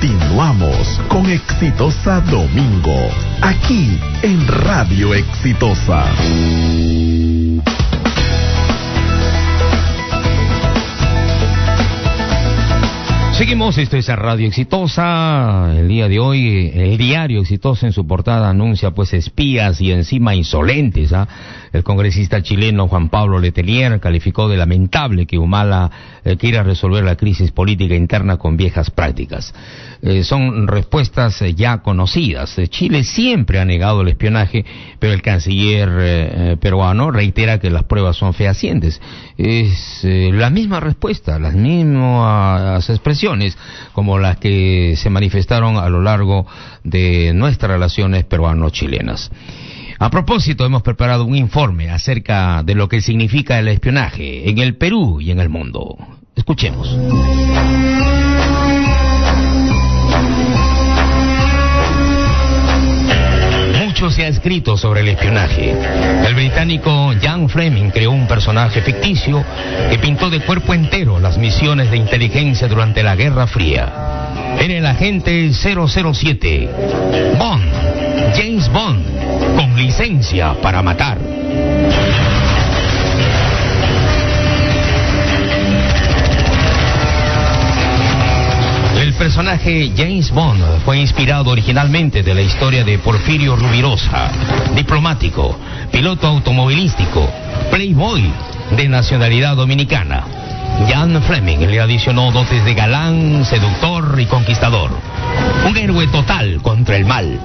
Continuamos con Exitosa Domingo, aquí en Radio Exitosa. Seguimos, esto es Radio Exitosa. El día de hoy, el diario Exitosa en su portada anuncia pues espías y encima insolentes. El congresista chileno Juan Pablo Letelier calificó de lamentable que Humala quiera resolver la crisis política interna con viejas prácticas. Son respuestas ya conocidas. Chile siempre ha negado el espionaje, pero el canciller peruano reitera que las pruebas son fehacientes. Es la misma respuesta, las mismas expresiones como las que se manifestaron a lo largo de nuestras relaciones peruano-chilenas. A propósito, hemos preparado un informe acerca de lo que significa el espionaje en el Perú y en el mundo. Escuchemos. Mucho se ha escrito sobre el espionaje. El británico Ian Fleming creó un personaje ficticio que pintó de cuerpo entero las misiones de inteligencia durante la Guerra Fría. Era el agente 007, Bond, James Bond, con licencia para matar. El personaje James Bond fue inspirado originalmente de la historia de Porfirio Rubirosa, diplomático, piloto automovilístico, playboy de nacionalidad dominicana. Ian Fleming le adicionó dotes de galán, seductor y conquistador. Un héroe total contra el mal.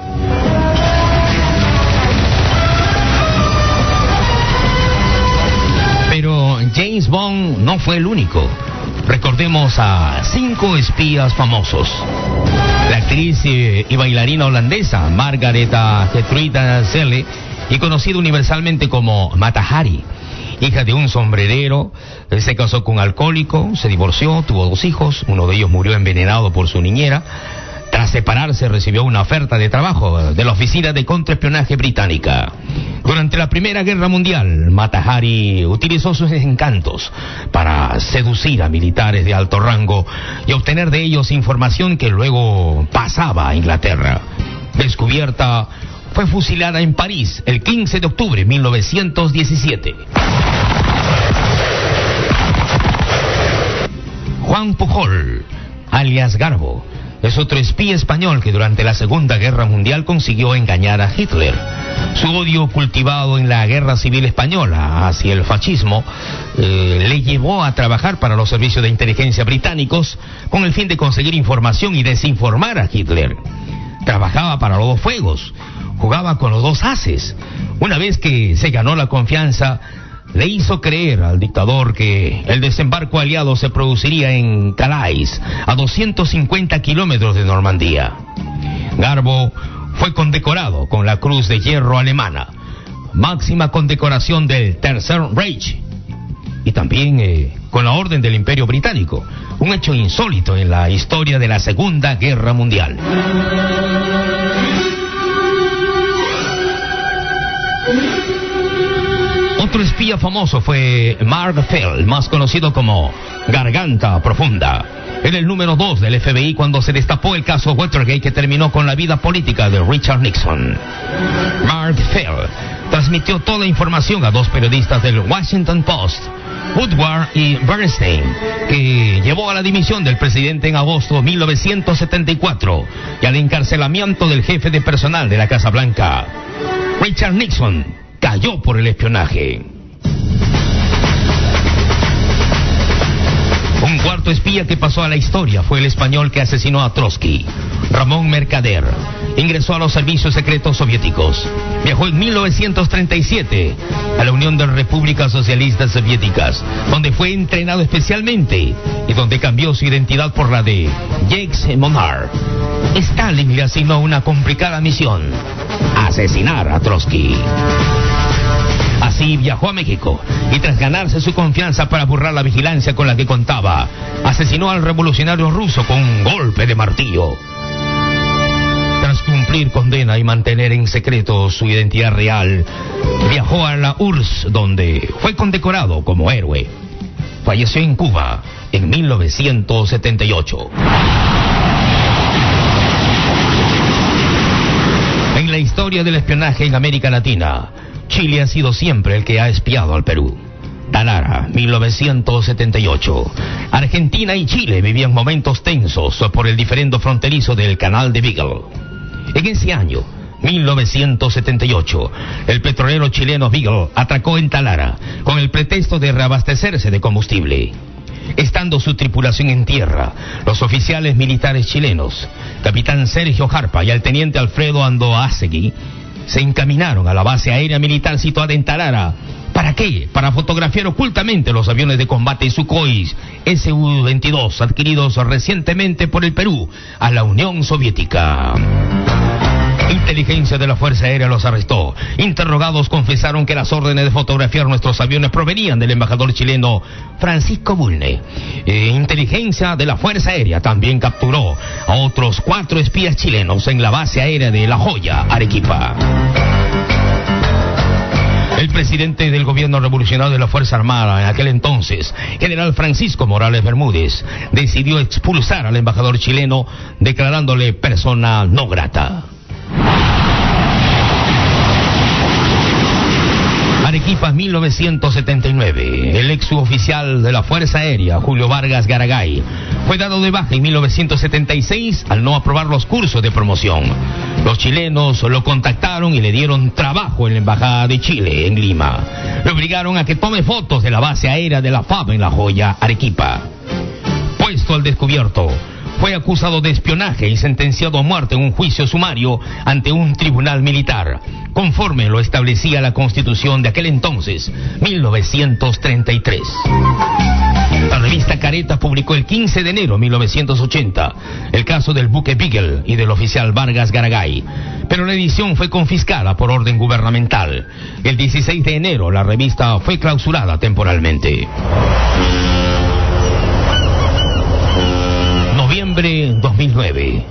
Pero James Bond no fue el único. Recordemos a 5 espías famosos. La actriz y bailarina holandesa Margaretha Gertruida Cele, y conocida universalmente como Mata Hari, hija de un sombrerero, se casó con un alcohólico, se divorció, tuvo 2 hijos, uno de ellos murió envenenado por su niñera. Tras separarse, recibió una oferta de trabajo de la Oficina de Contraespionaje británica. Durante la Primera Guerra Mundial, Mata Hari utilizó sus encantos para seducir a militares de alto rango y obtener de ellos información que luego pasaba a Inglaterra. Descubierta, fue fusilada en París el 15 de octubre de 1917. Juan Pujol, alias Garbo, es otro espía español que durante la Segunda Guerra Mundial consiguió engañar a Hitler. Su odio cultivado en la Guerra Civil Española hacia el fascismo le llevó a trabajar para los servicios de inteligencia británicos con el fin de conseguir información y desinformar a Hitler. Trabajaba para los 2 fuegos, jugaba con los 2 ases. Una vez que se ganó la confianza, le hizo creer al dictador que el desembarco aliado se produciría en Calais, a 250 kilómetros de Normandía. Garbo fue condecorado con la Cruz de Hierro alemana, máxima condecoración del Tercer Reich, y también con la Orden del Imperio Británico, un hecho insólito en la historia de la Segunda Guerra Mundial. Otro espía famoso fue Mark Fell, más conocido como Garganta Profunda. Era el número 2 del FBI cuando se destapó el caso Watergate, que terminó con la vida política de Richard Nixon. Mark Fell transmitió toda la información a 2 periodistas del Washington Post, Woodward y Bernstein, que llevó a la dimisión del presidente en agosto de 1974 y al encarcelamiento del jefe de personal de la Casa Blanca. Richard Nixon cayó por el espionaje. Un cuarto espía que pasó a la historia fue el español que asesinó a Trotsky, Ramón Mercader. Ingresó a los servicios secretos soviéticos. Viajó en 1937 a la Unión de Repúblicas Socialistas Soviéticas, donde fue entrenado especialmente y donde cambió su identidad por la de Jacques Monard. Stalin le asignó una complicada misión: asesinar a Trotsky. Así viajó a México y tras ganarse su confianza para burlar la vigilancia con la que contaba, asesinó al revolucionario ruso con un golpe de martillo. Tras cumplir condena y mantener en secreto su identidad real, viajó a la URSS, donde fue condecorado como héroe. Falleció en Cuba en 1978. la historia del espionaje en América Latina, Chile ha sido siempre el que ha espiado al Perú. Talara, 1978. Argentina y Chile vivían momentos tensos por el diferendo fronterizo del Canal de Beagle. En ese año, 1978, el petrolero chileno Beagle atracó en Talara con el pretexto de reabastecerse de combustible. Estando su tripulación en tierra, los oficiales militares chilenos, capitán Sergio Jarpa y el teniente Alfredo Andoátegui, se encaminaron a la base aérea militar situada en Talara. ¿Para qué? Para fotografiar ocultamente los aviones de combate Sukhoi Su-22 adquiridos recientemente por el Perú a la Unión Soviética. Inteligencia de la Fuerza Aérea los arrestó. Interrogados confesaron que las órdenes de fotografiar nuestros aviones provenían del embajador chileno Francisco Bulne. Inteligencia de la Fuerza Aérea también capturó a otros 4 espías chilenos en la base aérea de La Joya, Arequipa. El presidente del gobierno revolucionario de la Fuerza Armada en aquel entonces, general Francisco Morales Bermúdez, decidió expulsar al embajador chileno declarándole persona no grata. Arequipa, 1979. El ex suboficial de la Fuerza Aérea, Julio Vargas Garagay, fue dado de baja en 1976 al no aprobar los cursos de promoción. Los chilenos lo contactaron y le dieron trabajo en la Embajada de Chile en Lima. Le obligaron a que tome fotos de la base aérea de la FAB en La Joya, Arequipa. Puesto al descubierto, fue acusado de espionaje y sentenciado a muerte en un juicio sumario ante un tribunal militar, conforme lo establecía la Constitución de aquel entonces, 1933. La revista Careta publicó el 15 de enero de 1980 el caso del buque Beagle y del oficial Vargas Garagay, pero la edición fue confiscada por orden gubernamental. El 16 de enero la revista fue clausurada temporalmente. Noviembre 2009.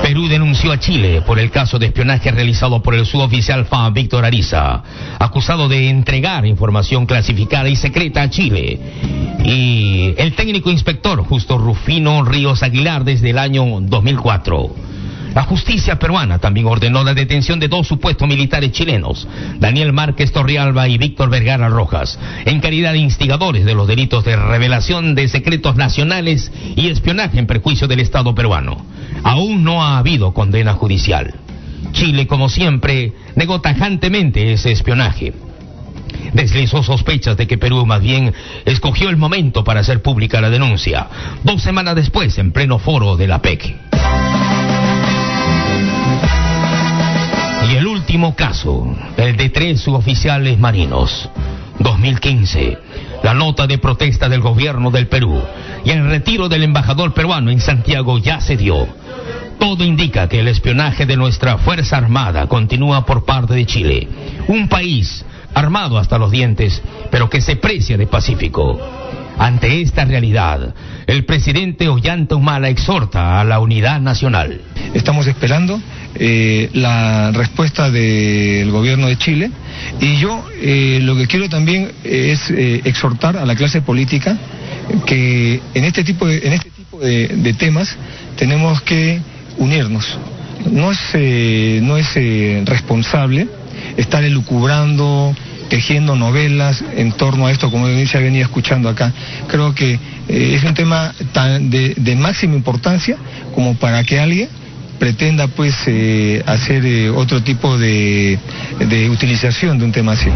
Perú denunció a Chile por el caso de espionaje realizado por el suboficial FAB Víctor Ariza, acusado de entregar información clasificada y secreta a Chile, y el técnico inspector Justo Rufino Ríos Aguilar desde el año 2004. La justicia peruana también ordenó la detención de 2 supuestos militares chilenos, Daniel Márquez Torrealba y Víctor Vergara Rojas, en calidad de instigadores de los delitos de revelación de secretos nacionales y espionaje en perjuicio del Estado peruano. Aún no ha habido condena judicial. Chile, como siempre, negó tajantemente ese espionaje. Deslizó sospechas de que Perú más bien escogió el momento para hacer pública la denuncia, 2 semanas después en pleno foro de la PEC. Y el último caso, el de 3 suboficiales marinos. 2015, la nota de protesta del gobierno del Perú y el retiro del embajador peruano en Santiago ya se dio. Todo indica que el espionaje de nuestra Fuerza Armada continúa por parte de Chile, un país armado hasta los dientes, pero que se precia de pacífico. Ante esta realidad, el presidente Ollanta Humala exhorta a la unidad nacional. Estamos esperando la respuesta del gobierno de Chile, y yo lo que quiero también es exhortar a la clase política que en este tipo de temas tenemos que unirnos. No es responsable estar elucubrando, tejiendo novelas en torno a esto, como se ha venido escuchando acá. Creo que es un tema de máxima importancia como para que alguien pretenda pues hacer otro tipo de utilización de un tema así.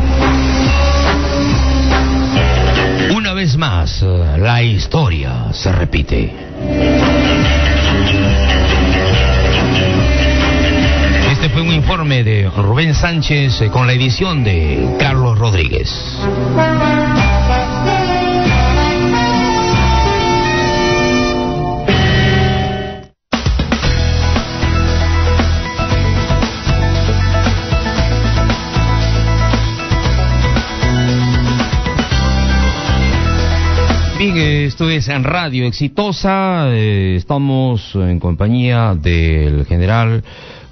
Una vez más, la historia se repite. Este fue un informe de Rubén Sánchez con la edición de Carlos Rodríguez. Bien, esto es en Radio Exitosa. Estamos en compañía del general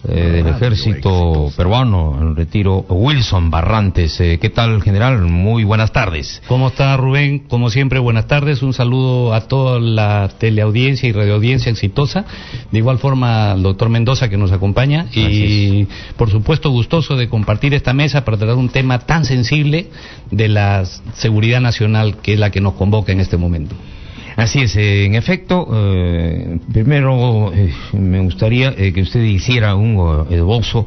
del ejército peruano en retiro, Wilson Barrantes. ¿Qué tal, general? Muy buenas tardes. ¿Cómo está, Rubén? Como siempre, buenas tardes. Un saludo a toda la teleaudiencia y radioaudiencia exitosa. De igual forma al doctor Mendoza, que nos acompaña. Y por supuesto gustoso de compartir esta mesa para tratar un tema tan sensible de la seguridad nacional, que es la que nos convoca en este momento. Así es, en efecto, primero me gustaría que usted hiciera un esbozo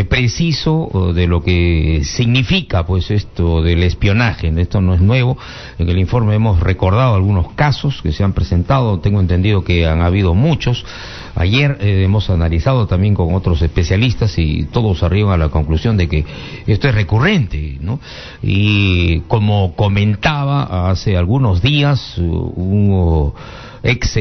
preciso de lo que significa pues esto del espionaje. Esto no es nuevo. En el informe hemos recordado algunos casos que se han presentado. Tengo entendido que han habido muchos. Ayer hemos analizado también con otros especialistas y todos arriban a la conclusión de que esto es recurrente, ¿no? Y como comentaba hace algunos días un ex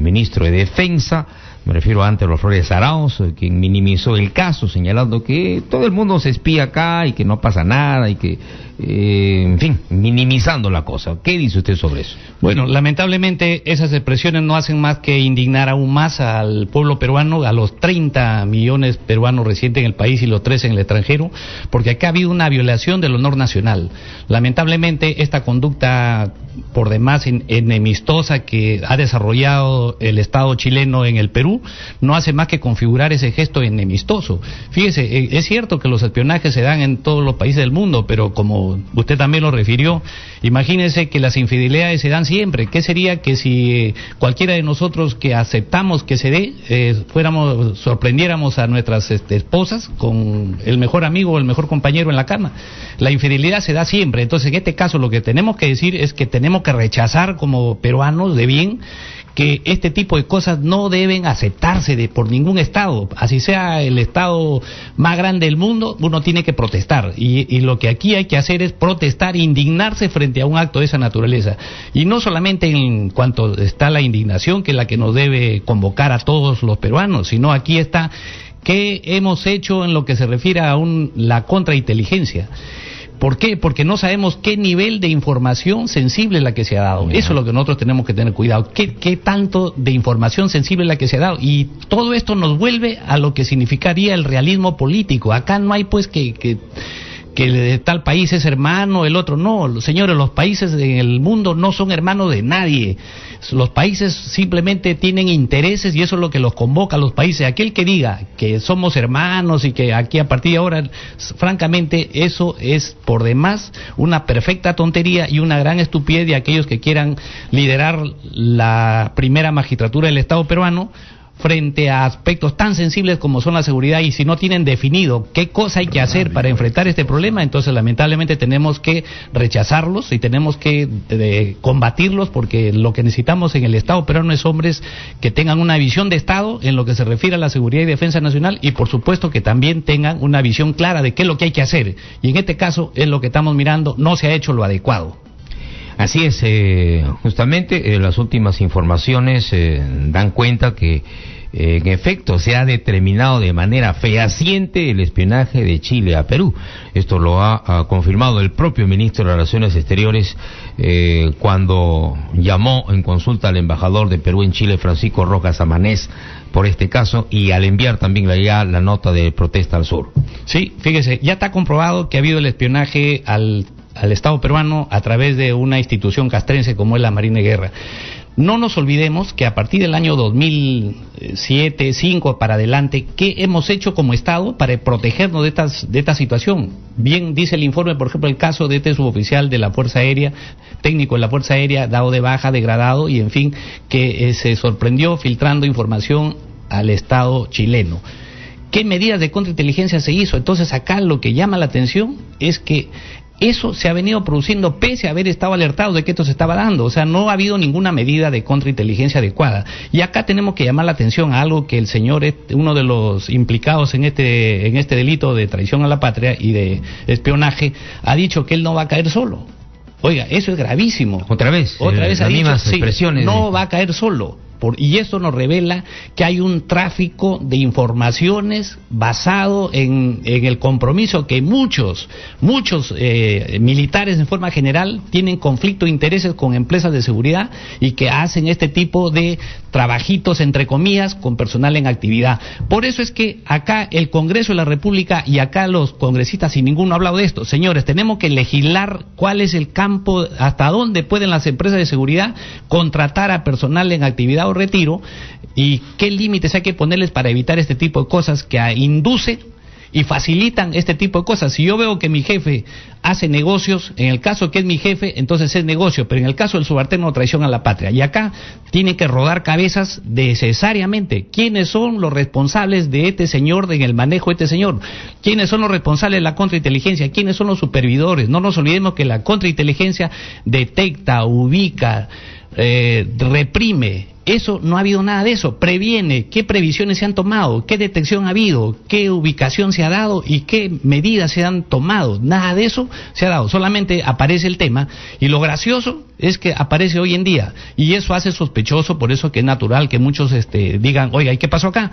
ministro de Defensa, me refiero a Antero Flores Arauz, quien minimizó el caso, señalando que todo el mundo se espía acá y que no pasa nada y que, en fin, minimizando la cosa. ¿Qué dice usted sobre eso? Bueno, lamentablemente esas expresiones no hacen más que indignar aún más al pueblo peruano, a los 30 millones peruanos residentes en el país y los 13 en el extranjero, porque acá ha habido una violación del honor nacional. Lamentablemente esta conducta por demás enemistosa que ha desarrollado el Estado chileno en el Perú no hace más que configurar ese gesto enemistoso. Fíjese, es cierto que los espionajes se dan en todos los países del mundo, pero como usted también lo refirió, imagínese que las infidelidades se dan siempre. ¿Qué sería que si cualquiera de nosotros que aceptamos que se dé, sorprendiéramos a nuestras esposas con el mejor amigo o el mejor compañero en la cama? La infidelidad se da siempre. Entonces, en este caso, lo que tenemos que decir es que tenemos que rechazar como peruanos de bien que este tipo de cosas no deben aceptarse por ningún Estado. Así sea el Estado más grande del mundo, uno tiene que protestar. Y lo que aquí hay que hacer es protestar, indignarse frente a un acto de esa naturaleza. Y no solamente en cuanto está la indignación, que es la que nos debe convocar a todos los peruanos, sino aquí está qué hemos hecho en lo que se refiere a la contrainteligencia. ¿Por qué? Porque no sabemos qué nivel de información sensible es la que se ha dado. Eso es lo que nosotros tenemos que tener cuidado. ¿Qué tanto de información sensible es la que se ha dado? Y todo esto nos vuelve a lo que significaría el realismo político. Acá no hay pues que tal país es hermano, el otro no. Señores, los países en el mundo no son hermanos de nadie. Los países simplemente tienen intereses y eso es lo que los convoca a los países. Aquel que diga que somos hermanos y que aquí a partir de ahora, francamente, eso es por demás una perfecta tontería y una gran estupidez de aquellos que quieran liderar la primera magistratura del Estado peruano frente a aspectos tan sensibles como son la seguridad, y si no tienen definido qué cosa hay que hacer para enfrentar este problema, entonces lamentablemente tenemos que rechazarlos y tenemos que combatirlos, porque lo que necesitamos en el Estado peruano es hombres que tengan una visión de Estado en lo que se refiere a la seguridad y defensa nacional, y por supuesto que también tengan una visión clara de qué es lo que hay que hacer, y en este caso es lo que estamos mirando, no se ha hecho lo adecuado. Así es, justamente las últimas informaciones dan cuenta que en efecto se ha determinado de manera fehaciente el espionaje de Chile a Perú. Esto lo ha confirmado el propio ministro de Relaciones Exteriores cuando llamó en consulta al embajador de Perú en Chile, Francisco Rojas Amanés, por este caso, y al enviar también la nota de protesta al sur. Sí, fíjese, ya está comprobado que ha habido el espionaje al Estado peruano a través de una institución castrense como es la Marina de Guerra. No nos olvidemos que a partir del año 2007, 2005 para adelante, ¿qué hemos hecho como Estado para protegernos de esta situación? Bien dice el informe, por ejemplo, el caso de este suboficial de la Fuerza Aérea, técnico de la Fuerza Aérea, dado de baja, degradado, y en fin, que se sorprendió filtrando información al Estado chileno. ¿Qué medidas de contrainteligencia se hizo? Entonces acá lo que llama la atención es que eso se ha venido produciendo pese a haber estado alertado de que esto se estaba dando. O sea, no ha habido ninguna medida de contrainteligencia adecuada. Y acá tenemos que llamar la atención a algo que el señor, uno de los implicados en este delito de traición a la patria y de espionaje, ha dicho que él no va a caer solo. Oiga, eso es gravísimo. Otra vez ha dicho, mismas expresiones. No va a caer solo. y esto nos revela que hay un tráfico de informaciones basado en el compromiso que muchos militares en forma general tienen conflicto de intereses con empresas de seguridad y que hacen este tipo de trabajitos entre comillas con personal en actividad. Por eso es que acá el Congreso de la República y acá los congresistas sin ninguno ha hablado de esto. Señores, tenemos que legislar cuál es el campo, hasta dónde pueden las empresas de seguridad contratar a personal en actividad o retiro y qué límites hay que ponerles para evitar este tipo de cosas que inducen y facilitan este tipo de cosas. Si yo veo que mi jefe hace negocios, en el caso que es mi jefe, entonces es negocio, pero en el caso del subalterno, traición a la patria. Y acá tiene que rodar cabezas necesariamente. ¿Quiénes son los responsables de este señor, en el manejo de este señor? ¿Quiénes son los responsables de la contrainteligencia? ¿Quiénes son los supervisores? No nos olvidemos que la contrainteligencia detecta, ubica, reprime. Eso no ha habido nada de eso. Previene. ¿Qué previsiones se han tomado? ¿Qué detección ha habido? ¿Qué ubicación se ha dado? ¿Y qué medidas se han tomado? Nada de eso se ha dado. Solamente aparece el tema. Y lo gracioso es que aparece hoy en día. Y eso hace sospechoso, por eso que es natural que muchos digan, oiga, ¿y qué pasó acá?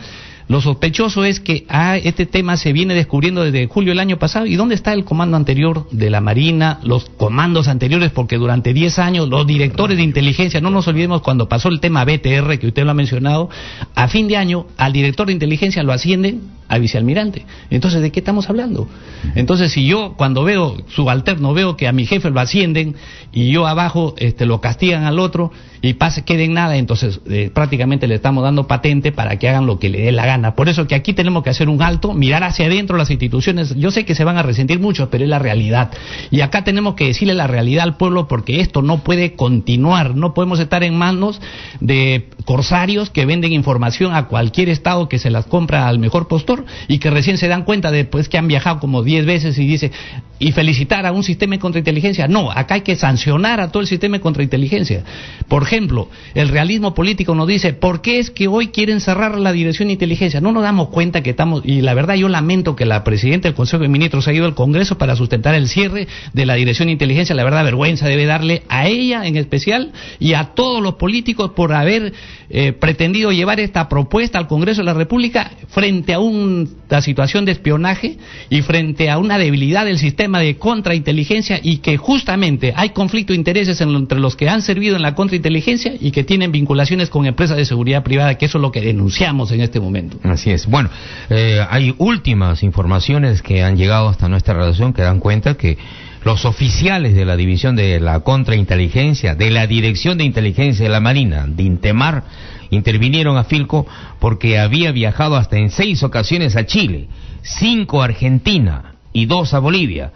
Lo sospechoso es que este tema se viene descubriendo desde julio del año pasado. ¿Y dónde está el comando anterior de la Marina, los comandos anteriores? Porque durante 10 años los directores de inteligencia, no nos olvidemos cuando pasó el tema BTR, que usted lo ha mencionado, a fin de año al director de inteligencia lo ascienden a vicealmirante. Entonces, ¿de qué estamos hablando? Entonces, si yo cuando veo subalterno, veo que a mi jefe lo ascienden y yo abajo lo castigan al otro y quede en nada, entonces prácticamente le estamos dando patente para que hagan lo que le dé la gana. Por eso que aquí tenemos que hacer un alto, mirar hacia adentro las instituciones. Yo sé que se van a resentir mucho, pero es la realidad. Y acá tenemos que decirle la realidad al pueblo, porque esto no puede continuar. No podemos estar en manos de corsarios que venden información a cualquier estado que se las compra al mejor postor y que recién se dan cuenta después que han viajado como 10 veces y felicitar a un sistema de contrainteligencia. No, acá hay que sancionar a todo el sistema de contrainteligencia. Por ejemplo, el realismo político nos dice, ¿por qué es que hoy quieren cerrar la dirección de inteligencia? No nos damos cuenta que estamos, y la verdad yo lamento que la presidenta del Consejo de Ministros ha ido al Congreso para sustentar el cierre de la dirección de inteligencia. La verdad, vergüenza debe darle a ella en especial y a todos los políticos por haber pretendido llevar esta propuesta al Congreso de la República frente a una situación de espionaje y frente a una debilidad del sistema de contrainteligencia, y que justamente hay conflicto de intereses entre los que han servido en la contrainteligencia y que tienen vinculaciones con empresas de seguridad privada, que eso es lo que denunciamos en este momento. Así es. Bueno, hay últimas informaciones que han llegado hasta nuestra redacción que dan cuenta que los oficiales de la división de la contrainteligencia, de la Dirección de Inteligencia de la Marina, de Intemar, intervinieron a Filco porque había viajado hasta en 6 ocasiones a Chile, 5 a Argentina y 2 a Bolivia.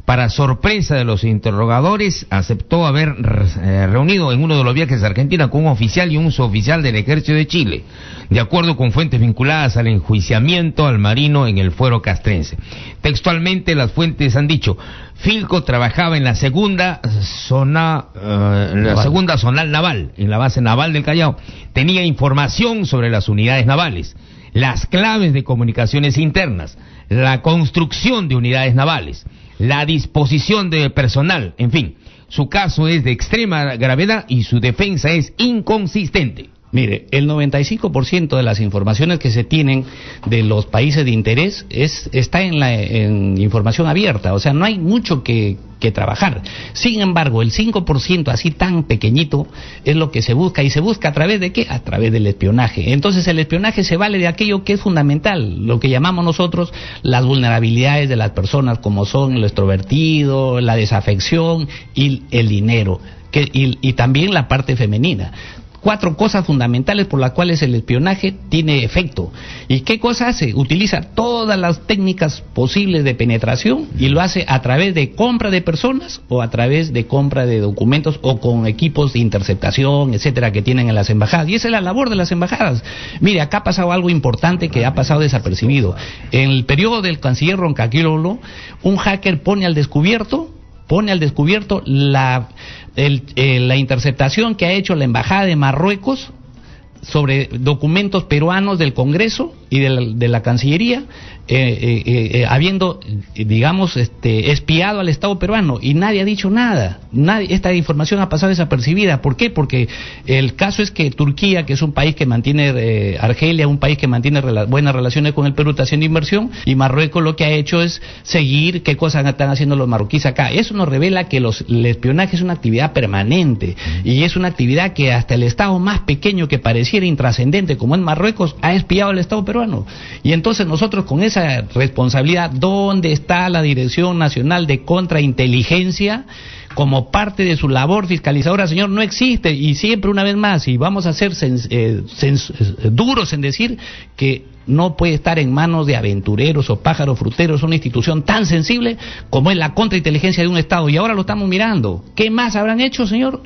Para sorpresa de los interrogadores, aceptó haber reunido en uno de los viajes a Argentina con un oficial y un suboficial del Ejército de Chile, de acuerdo con fuentes vinculadas al enjuiciamiento al marino en el fuero castrense. Textualmente, las fuentes han dicho: Filco trabajaba en la segunda zonal naval, en la base naval del Callao. Tenía información sobre las unidades navales, las claves de comunicaciones internas, la construcción de unidades navales, la disposición de personal, en fin. Su caso es de extrema gravedad y su defensa es inconsistente. Mire, el 95% de las informaciones que se tienen de los países de interés está en información abierta, o sea, no hay mucho que trabajar. Sin embargo, el 5% así tan pequeñito es lo que se busca, y se busca a través de ¿qué? A través del espionaje. Entonces el espionaje se vale de aquello que es fundamental, lo que llamamos nosotros las vulnerabilidades de las personas, como son lo extrovertido, la desafección y el dinero, y también la parte femenina. 4 cosas fundamentales por las cuales el espionaje tiene efecto. ¿Y qué cosa hace? Utiliza todas las técnicas posibles de penetración y lo hace a través de compra de personas o a través de compra de documentos o con equipos de interceptación, etcétera, que tienen en las embajadas. Y esa es la labor de las embajadas. Mire, acá ha pasado algo importante que ha pasado desapercibido. En el periodo del canciller Roncagliolo, un hacker pone al descubierto la interceptación que ha hecho la Embajada de Marruecos sobre documentos peruanos del Congreso y de la Cancillería, habiendo, digamos, espiado al Estado peruano, y nadie ha dicho nada. Esta información ha pasado desapercibida. ¿Por qué? Porque el caso es que Turquía, que es un país que mantiene, Argelia, un país que mantiene buenas relaciones con el Perú, está haciendo inversión, y Marruecos lo que ha hecho es seguir qué cosas están haciendo los marroquíes acá. Eso nos revela que el espionaje es una actividad permanente, y es una actividad que hasta el Estado más pequeño, que pareciera intrascendente como en Marruecos, ha espiado al Estado peruano. Y entonces nosotros, con esa responsabilidad, ¿dónde está la Dirección Nacional de Contrainteligencia como parte de su labor fiscalizadora? Señor, no existe. Y siempre, una vez más, y vamos a ser duros en decir que no puede estar en manos de aventureros o pájaros fruteros una institución tan sensible como es la contrainteligencia de un Estado. Y ahora lo estamos mirando. ¿Qué más habrán hecho, señor?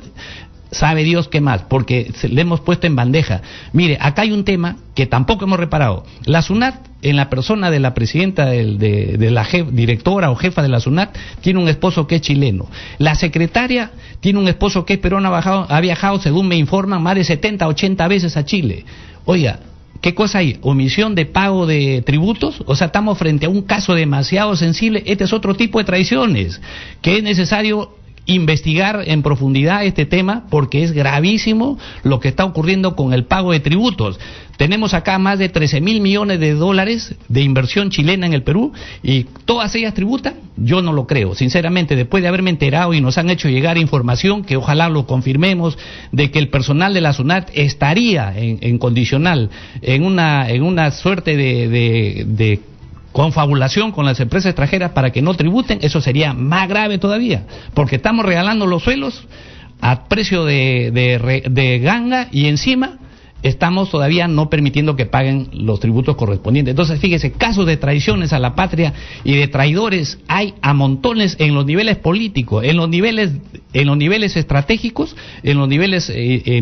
Sabe Dios qué más, porque le hemos puesto en bandeja. Mire, acá hay un tema que tampoco hemos reparado. La SUNAT, en la persona de la presidenta, de la directora o jefa de la SUNAT, tiene un esposo que es chileno. La secretaria tiene un esposo que es peruano, ha viajado, según me informan, más de 70, 80 veces a Chile. Oiga, ¿qué cosa hay? ¿Omisión de pago de tributos? O sea, estamos frente a un caso demasiado sensible. Este es otro tipo de traiciones que es necesario investigar en profundidad este tema, porque es gravísimo lo que está ocurriendo con el pago de tributos. Tenemos acá más de 13.000 millones de dólares de inversión chilena en el Perú, y todas ellas tributan. Yo no lo creo, sinceramente, después de haberme enterado, y nos han hecho llegar información que ojalá lo confirmemos, de que el personal de la SUNAT estaría en condicional, en una suerte de confabulación con las empresas extranjeras para que no tributen. Eso sería más grave todavía, porque estamos regalando los suelos a precio de ganga, y encima estamos todavía no permitiendo que paguen los tributos correspondientes. Entonces, fíjese, casos de traiciones a la patria y de traidores hay a montones en los niveles políticos, en los niveles estratégicos, en los niveles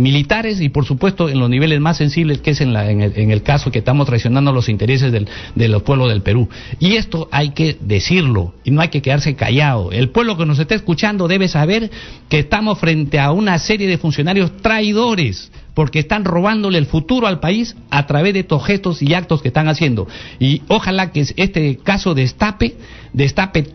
militares, y por supuesto en los niveles más sensibles, que es en el caso que estamos traicionando los intereses de los pueblos del Perú. Y esto hay que decirlo, y no hay que quedarse callado. El pueblo que nos está escuchando debe saber que estamos frente a una serie de funcionarios traidores, porque están robándole el futuro al país a través de estos gestos y actos que están haciendo. Y ojalá que este caso destape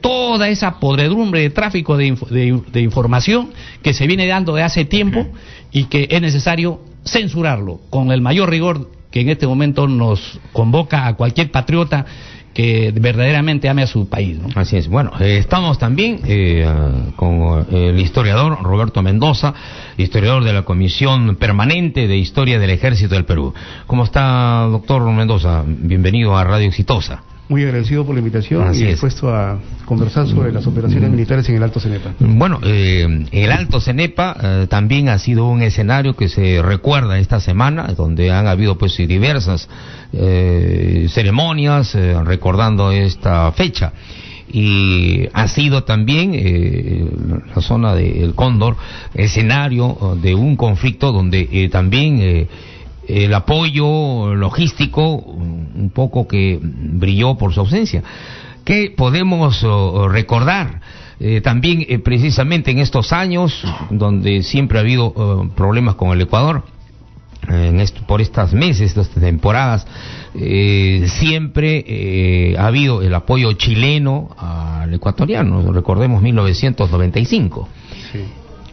toda esa podredumbre de tráfico de información que se viene dando de hace tiempo, y que es necesario censurarlo con el mayor rigor que en este momento nos convoca a cualquier patriota que verdaderamente ame a su país, ¿no? Así es. Bueno, estamos también con el historiador Roberto Mendoza, historiador de la Comisión Permanente de Historia del Ejército del Perú. ¿Cómo está, doctor Mendoza? Bienvenido a Radio Exitosa. Muy agradecido por la invitación y dispuesto a conversar sobre las operaciones militares en el Alto Cenepa. Bueno, el Alto Cenepa también ha sido un escenario que se recuerda esta semana, donde han habido pues diversas ceremonias recordando esta fecha. Y ha sido también la zona del Cóndor escenario de un conflicto donde también el apoyo logístico un poco que brilló por su ausencia. ¿Qué podemos recordar? También precisamente en estos años donde siempre ha habido problemas con el Ecuador, por estas meses, estas temporadas, siempre ha habido el apoyo chileno al ecuatoriano. Recordemos 1995. Sí.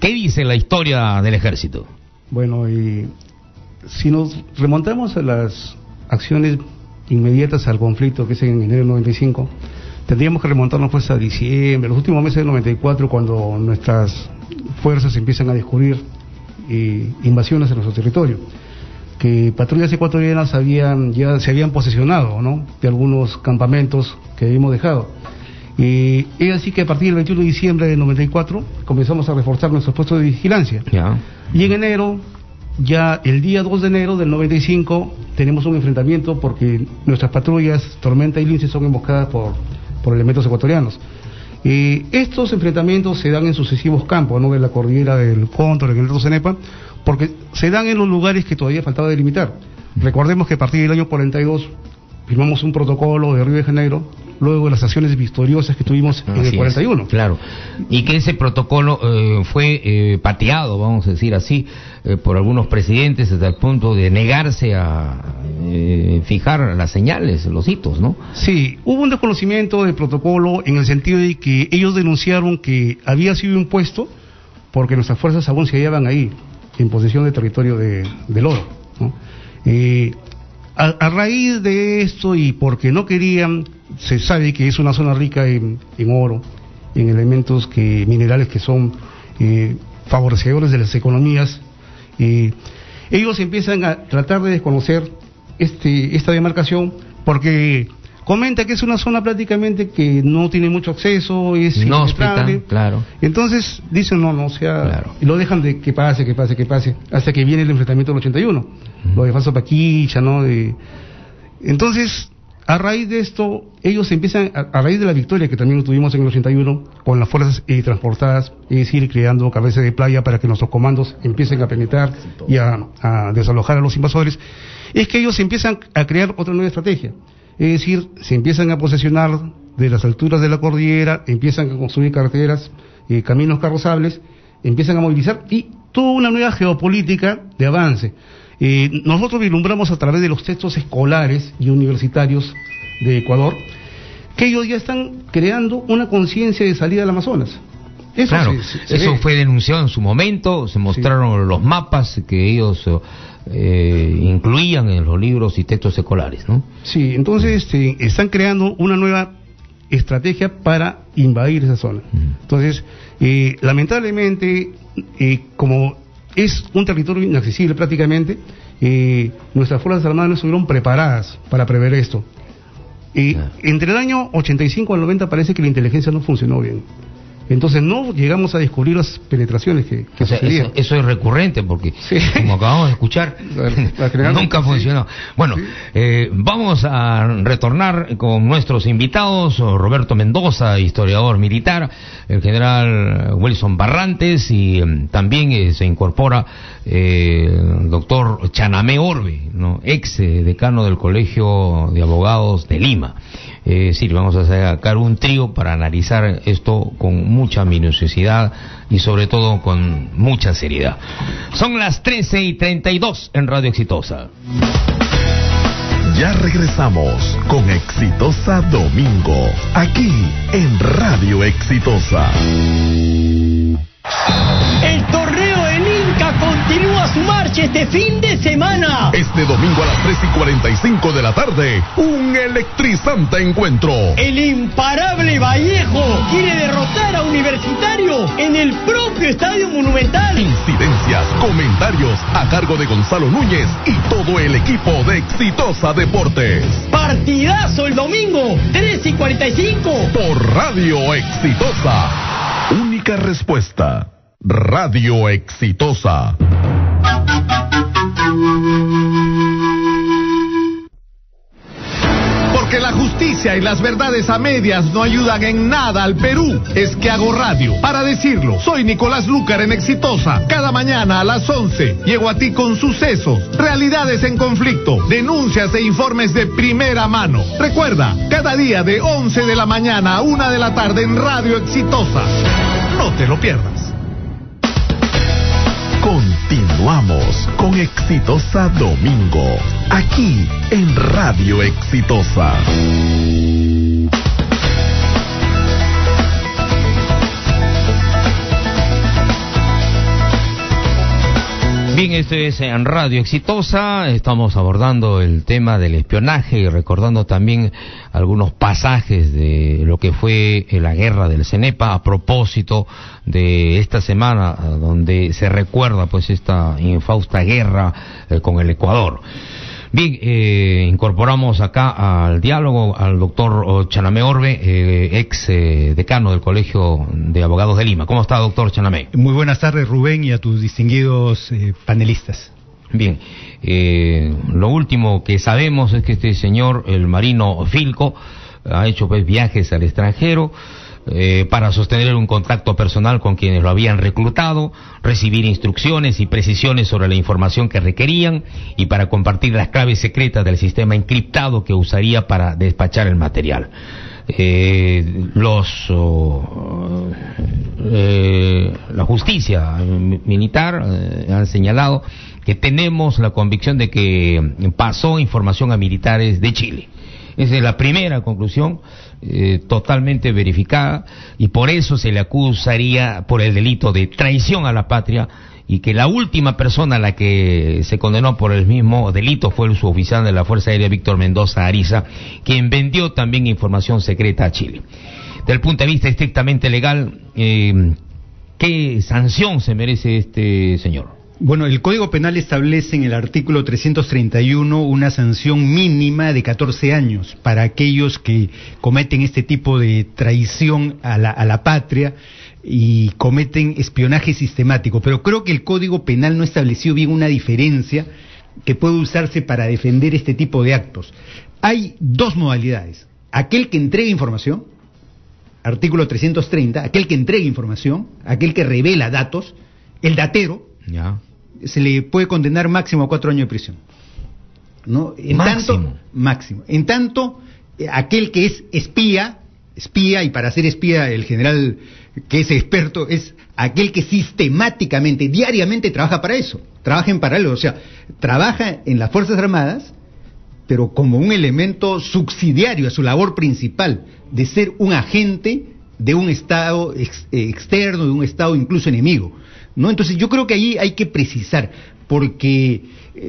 ¿Qué dice la historia del ejército? Bueno, y si nos remontamos a las acciones inmediatas al conflicto, que es en enero del 95, tendríamos que remontarnos pues a diciembre, los últimos meses del 94, cuando nuestras fuerzas empiezan a descubrir invasiones en nuestro territorio, que patrullas ecuatorianas ya se habían posesionado, ¿no?, de algunos campamentos que habíamos dejado. Y es así que a partir del 21 de diciembre del 94 comenzamos a reforzar nuestros puestos de vigilancia. Y en enero, ya el día 2 de enero del 95, tenemos un enfrentamiento porque nuestras patrullas Tormenta y Lince son emboscadas por elementos ecuatorianos. Estos enfrentamientos se dan en sucesivos campos, ¿no?, de la cordillera del Cóndor, en el Alto Cenepa, porque se dan en los lugares que todavía faltaba delimitar. Recordemos que a partir del año 42 firmamos un protocolo de Río de Janeiro, luego de las acciones victoriosas que tuvimos en el 41. Claro, y que ese protocolo fue pateado, vamos a decir así, por algunos presidentes, hasta el punto de negarse a fijar las señales, los hitos, ¿no? Sí, hubo un desconocimiento del protocolo en el sentido de que ellos denunciaron que había sido impuesto porque nuestras fuerzas aún se hallaban ahí, en posesión del territorio del oro, ¿no? A raíz de esto y porque no querían, se sabe que es una zona rica en oro, en elementos minerales que son favorecedores de las economías, ellos empiezan a tratar de desconocer esta demarcación porque comenta que es una zona prácticamente que no tiene mucho acceso, es inpenetrable. Claro. Entonces dicen no sea, claro. Y lo dejan de que pase, hasta que viene el enfrentamiento del 81, lo de Falso Paquicha, ¿no? Entonces, a raíz de esto, ellos empiezan, a raíz de la victoria que también tuvimos en el 81, con las fuerzas transportadas, es decir, creando cabezas de playa para que nuestros comandos empiecen a penetrar y a desalojar a los invasores, es que ellos empiezan a crear otra nueva estrategia. Es decir, se empiezan a posesionar de las alturas de la cordillera, empiezan a construir carreteras, caminos carrozables, empiezan a movilizar y toda una nueva geopolítica de avance. Nosotros vislumbramos a través de los textos escolares y universitarios de Ecuador que ellos ya están creando una conciencia de salida del Amazonas. Eso claro, eso fue denunciado en su momento, se mostraron los mapas que ellos incluían en los libros y textos escolares, ¿no? Sí, entonces están creando una nueva estrategia para invadir esa zona. Entonces, lamentablemente, como es un territorio inaccesible prácticamente, nuestras Fuerzas Armadas no estuvieron preparadas para prever esto. Entre el año 85 al 90 parece que la inteligencia no funcionó bien. Entonces no llegamos a descubrir las penetraciones que sucedían. Eso es recurrente porque, como acabamos de escuchar, nunca funcionó. Bueno, vamos a retornar con nuestros invitados, Roberto Mendoza, historiador militar, el general Wilson Barrantes y también se incorpora el doctor Chanamé Orbe, ¿no? Ex decano del Colegio de Abogados de Lima. Sí, vamos a sacar un trío para analizar esto con mucha minuciosidad y sobre todo con mucha seriedad. Son las 13:32 en Radio Exitosa. Ya regresamos con Exitosa Domingo, aquí en Radio Exitosa. El torneo del Inca continúa su marcha este fin de semana. Este domingo a las 3:45 de la tarde, un electrizante encuentro. El imparable Vallejo quiere derrotar a Universitario en el propio Estadio Monumental. Incidencias, comentarios a cargo de Gonzalo Núñez y todo el equipo de Exitosa Deportes. Partidazo el domingo, 3:45. Por Radio Exitosa. Única respuesta. Radio Exitosa. Porque la justicia y las verdades a medias no ayudan en nada al Perú. Es que hago radio para decirlo. Soy Nicolás Lúcar en Exitosa. Cada mañana a las 11 llego a ti con sucesos, realidades en conflicto, denuncias e informes de primera mano. Recuerda, cada día de 11 de la mañana a 1 de la tarde en Radio Exitosa. No te lo pierdas. Continuamos con Exitosa Domingo, aquí en Radio Exitosa. Bien, esto es en Radio Exitosa, estamos abordando el tema del espionaje y recordando también algunos pasajes de lo que fue la guerra del Cenepa a propósito de esta semana donde se recuerda pues esta infausta guerra con el Ecuador. Bien, incorporamos acá al diálogo al doctor Chanamé Orbe, ex decano del Colegio de Abogados de Lima. ¿Cómo está, doctor Chanamé? Muy buenas tardes, Rubén, y a tus distinguidos panelistas. Bien, lo último que sabemos es que este señor, el marino Filco, ha hecho pues viajes al extranjero para sostener un contacto personal con quienes lo habían reclutado, recibir instrucciones y precisiones sobre la información que requerían y para compartir las claves secretas del sistema encriptado que usaría para despachar el material. la justicia militar han señalado que tenemos la convicción de que pasó información a militares de Chile. Esa es la primera conclusión, totalmente verificada, y por eso se le acusaría por el delito de traición a la patria, y que la última persona a la que se condenó por el mismo delito fue el suboficial de la Fuerza Aérea Víctor Mendoza Ariza, quien vendió también información secreta a Chile. Desde el punto de vista estrictamente legal, ¿qué sanción se merece este señor? Bueno, el Código Penal establece en el artículo 331 una sanción mínima de 14 años para aquellos que cometen este tipo de traición a la patria y cometen espionaje sistemático. Pero creo que el Código Penal no estableció bien una diferencia que puede usarse para defender este tipo de actos. Hay dos modalidades: aquel que entrega información, artículo 330, aquel que entrega información, aquel que revela datos, el datero. Ya. Se le puede condenar máximo a 4 años de prisión, ¿no? Máximo. En tanto, aquel que es espía, y para ser espía el general que es experto es aquel que sistemáticamente, diariamente trabaja para eso, trabaja en paralelo, o sea, trabaja en las Fuerzas Armadas, pero como un elemento subsidiario a su labor principal de ser un agente de un Estado externo, de un Estado incluso enemigo, ¿no? Entonces yo creo que ahí hay que precisar, porque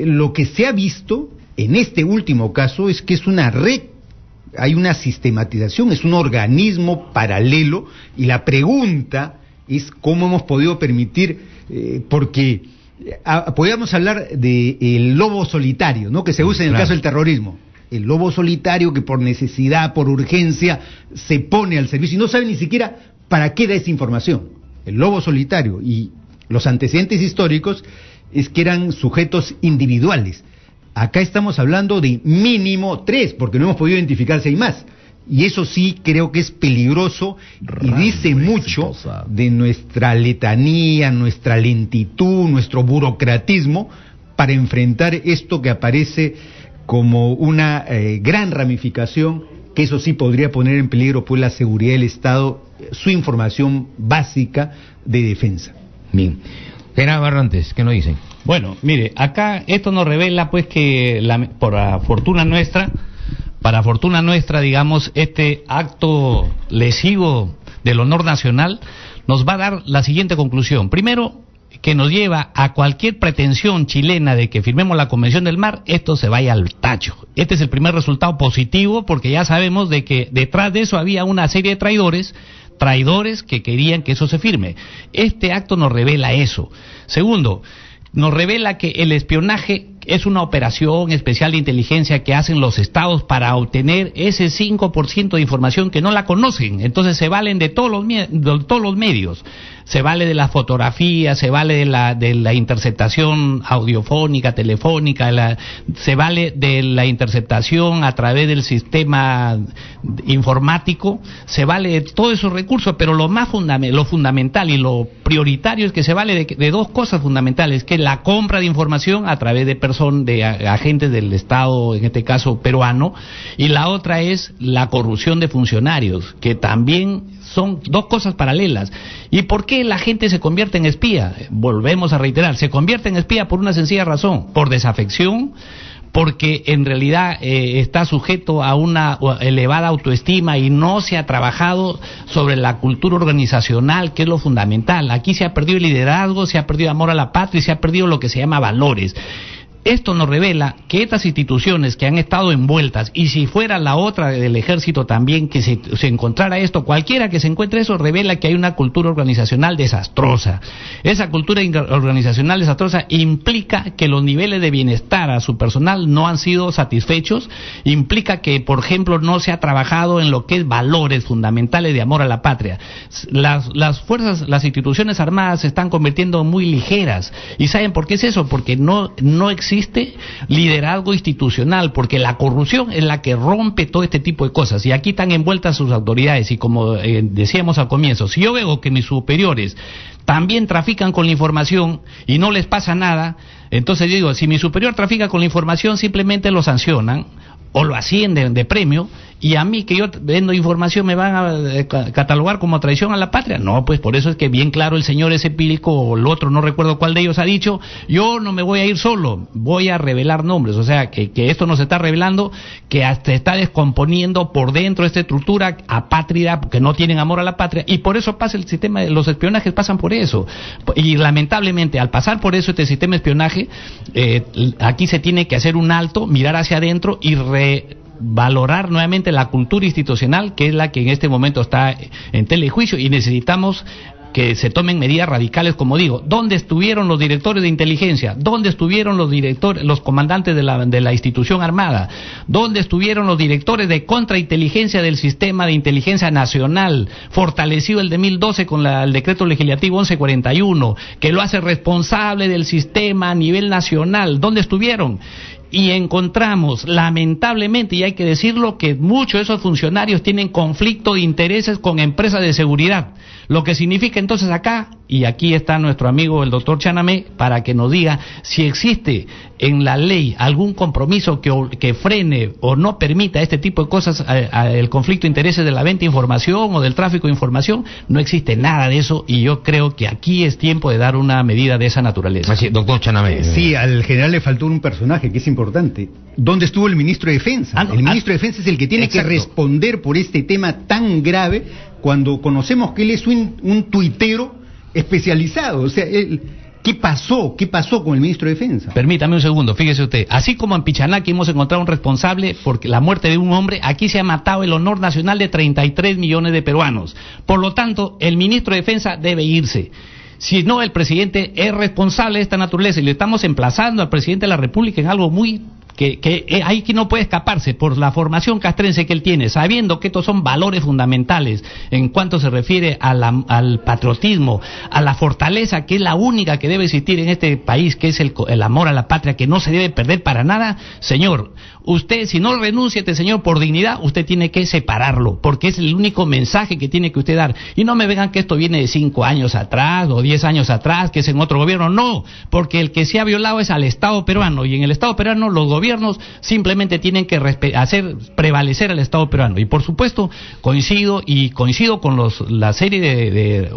lo que se ha visto en este último caso es que es una red, hay una sistematización, es un organismo paralelo, y la pregunta es cómo hemos podido permitir, porque podríamos hablar del lobo solitario, ¿no?, que se usa en el caso del terrorismo. El lobo solitario que por necesidad, por urgencia, se pone al servicio y no sabe ni siquiera para qué da esa información. El lobo solitario, y los antecedentes históricos es que eran sujetos individuales. Acá estamos hablando de mínimo 3, porque no hemos podido identificar si hay más. Y eso sí creo que es peligroso y dice mucho de nuestra letanía, nuestra lentitud, nuestro burocratismo para enfrentar esto que aparece como una gran ramificación, que eso sí podría poner en peligro pues la seguridad del Estado, su información básica de defensa. Bien. Gerardo Barrantes, ¿qué nos dicen? Bueno, mire, acá esto nos revela pues que para fortuna nuestra, digamos, este acto lesivo del honor nacional nos va a dar la siguiente conclusión. Primero, que nos lleva a cualquier pretensión chilena de que firmemos la Convención del Mar, esto se vaya al tacho. Este es el primer resultado positivo, porque ya sabemos de que detrás de eso había una serie de traidores que querían que eso se firme. Este acto nos revela eso. Segundo, nos revela que el espionaje es una operación especial de inteligencia que hacen los estados para obtener ese 5% de información que no la conocen. Entonces se valen de todos los medios. Se vale de la fotografía, se vale de la interceptación audiofónica, telefónica, se vale de la interceptación a través del sistema informático, se vale de todos esos recursos, pero lo fundamental y lo prioritario es que se vale de dos cosas fundamentales, que es la compra de información a través de agentes del Estado, en este caso peruano, y la otra es la corrupción de funcionarios, que también son dos cosas paralelas. ¿Y por qué la gente se convierte en espía? Volvemos a reiterar, se convierte en espía por una sencilla razón: por desafección, porque en realidad está sujeto a una elevada autoestima y no se ha trabajado sobre la cultura organizacional, que es lo fundamental. Aquí se ha perdido el liderazgo, se ha perdido amor a la patria y se ha perdido lo que se llama valores. Esto nos revela que estas instituciones que han estado envueltas, y si fuera la otra del ejército también, que se encontrara esto, cualquiera que se encuentre eso, revela que hay una cultura organizacional desastrosa. Esa cultura organizacional desastrosa implica que los niveles de bienestar a su personal no han sido satisfechos, implica que, por ejemplo, no se ha trabajado en lo que es valores fundamentales de amor a la patria. Las instituciones armadas se están convirtiendo muy ligeras. ¿Y saben por qué es eso? Porque no existe liderazgo institucional, porque la corrupción es la que rompe todo este tipo de cosas, y aquí están envueltas sus autoridades. Y como decíamos al comienzo, si yo veo que mis superiores también trafican con la información y no les pasa nada, entonces digo, si mi superior trafica con la información, simplemente lo sancionan o lo ascienden de premio y a mí que yo vendo información me van a catalogar como traición a la patria. No, pues por eso es que bien claro el señor ese Pílico o el otro, no recuerdo cuál de ellos ha dicho, yo no me voy a ir solo, voy a revelar nombres. O sea, que esto nos está revelando que hasta está descomponiendo por dentro esta estructura apátrida, que no tienen amor a la patria, y por eso pasa el sistema, los espionajes pasan por eso. Y lamentablemente, al pasar por eso este sistema de espionaje, aquí se tiene que hacer un alto, mirar hacia adentro y valorar nuevamente la cultura institucional, que es la que en este momento está en tela de juicio, y necesitamos que se tomen medidas radicales, como digo. ¿Dónde estuvieron los directores de inteligencia? ¿Dónde estuvieron los comandantes de la institución armada? ¿Dónde estuvieron los directores de contrainteligencia del sistema de inteligencia nacional, fortalecido el de 2012 con el decreto legislativo 1141, que lo hace responsable del sistema a nivel nacional? ¿Dónde estuvieron? Y encontramos, lamentablemente, y hay que decirlo, que muchos de esos funcionarios tienen conflicto de intereses con empresas de seguridad. Lo que significa entonces acá, y aquí está nuestro amigo el doctor Chanamé, para que nos diga si existe en la ley algún compromiso que frene o no permita este tipo de cosas, el conflicto de intereses de la venta de información o del tráfico de información. No existe nada de eso, y yo creo que aquí es tiempo de dar una medida de esa naturaleza. Así, doctor Chanamé. Sí, al general le faltó un personaje que es importante. ¿Dónde estuvo el ministro de Defensa? El ministro de Defensa es el que tiene que responder por este tema tan grave, cuando conocemos que él es un tuitero especializado. O sea, ¿qué pasó con el ministro de Defensa? Permítame un segundo, fíjese usted. Así como en Pichanaki hemos encontrado un responsable por la muerte de un hombre, aquí se ha matado el honor nacional de 33 millones de peruanos. Por lo tanto, el ministro de Defensa debe irse. Si no, el presidente es responsable de esta naturaleza, y le estamos emplazando al presidente de la República en algo muy que hay que no puede escaparse por la formación castrense que él tiene, sabiendo que estos son valores fundamentales en cuanto se refiere al patriotismo, a la fortaleza, que es la única que debe existir en este país, que es el amor a la patria, que no se debe perder para nada. Señor, usted, si no renuncia a este señor por dignidad, usted tiene que separarlo, porque es el único mensaje que tiene que usted dar. Y no me vengan que esto viene de 5 años atrás o 10 años atrás, que es en otro gobierno. No, porque el que se ha violado es al Estado peruano, y en el Estado peruano los gobiernos simplemente tienen que hacer prevalecer al Estado peruano. Y por supuesto coincido con la serie de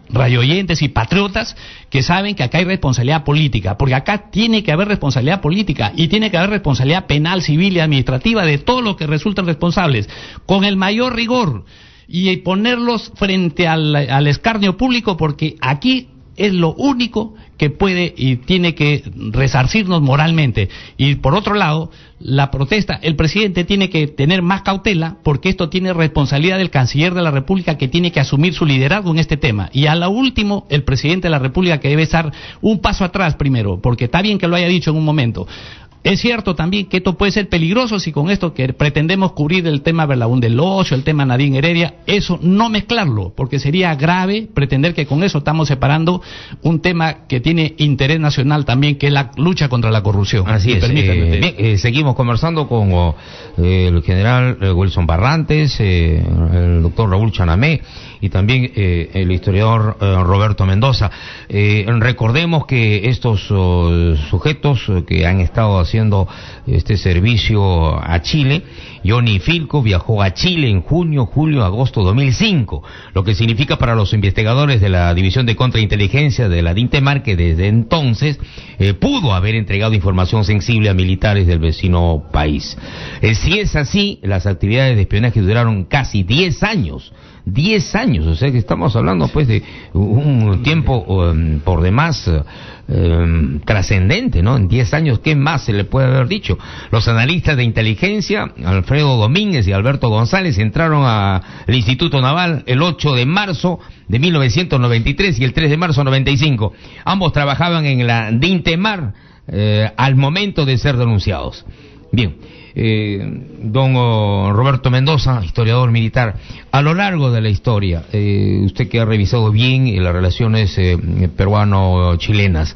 radioyentes y patriotas que saben que acá hay responsabilidad política, porque acá tiene que haber responsabilidad política y tiene que haber responsabilidad penal, civil y administrativa de todos los que resultan responsables, con el mayor rigor, y ponerlos frente al escarnio público, porque aquí es lo único que puede y tiene que resarcirnos moralmente. Y por otro lado, la protesta, el presidente tiene que tener más cautela, porque esto tiene responsabilidad del canciller de la República, que tiene que asumir su liderazgo en este tema. Y a lo último, el presidente de la República, que debe estar un paso atrás primero, porque está bien que lo haya dicho en un momento. Es cierto también que esto puede ser peligroso si con esto que pretendemos cubrir el tema Berlaún del Ocho, el tema Nadine Heredia, eso no mezclarlo, porque sería grave pretender que con eso estamos separando un tema que tiene interés nacional también, que es la lucha contra la corrupción. Así es. Bien, seguimos conversando con el general Wilson Barrantes, el doctor Raúl Chanamé y también el historiador Roberto Mendoza. Recordemos que estos sujetos que han estado haciendo este servicio a Chile, Johnny Filco viajó a Chile en julio, agosto 2005, lo que significa para los investigadores de la División de Contrainteligencia de la DINTEMAR que desde entonces pudo haber entregado información sensible a militares del vecino país. Si es así, las actividades de espionaje duraron casi 10 años. 10 años, o sea que estamos hablando pues de un tiempo por demás trascendente, ¿no? En 10 años, ¿qué más se le puede haber dicho? Los analistas de inteligencia, Alfredo Domínguez y Alberto González, entraron al Instituto Naval el 8 de marzo de 1993 y el 3 de marzo de 95. Ambos trabajaban en la DINTEMAR al momento de ser denunciados. Bien. Don Roberto Mendoza, historiador militar, a lo largo de la historia, usted que ha revisado bien las relaciones peruano-chilenas,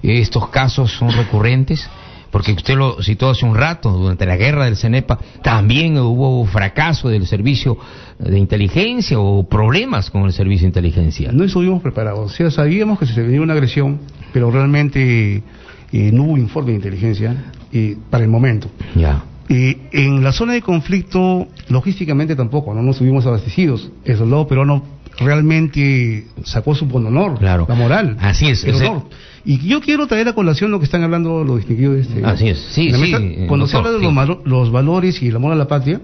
¿estos casos son recurrentes? Porque usted lo citó hace un rato, durante la guerra del CENEPA también hubo fracaso del servicio de inteligencia o problemas con el servicio de inteligencia. No estuvimos preparados, o sea, sabíamos que se venía una agresión, pero realmente no hubo informe de inteligencia para el momento. Ya. En la zona de conflicto, logísticamente tampoco, no nos estuvimos abastecidos. El soldado peruano realmente sacó su buen honor, claro, la moral, así es, el honor. Y yo quiero traer a colación lo que están hablando los distinguidos. Así es, sí, cuando se habla de los valores y el amor a la patria,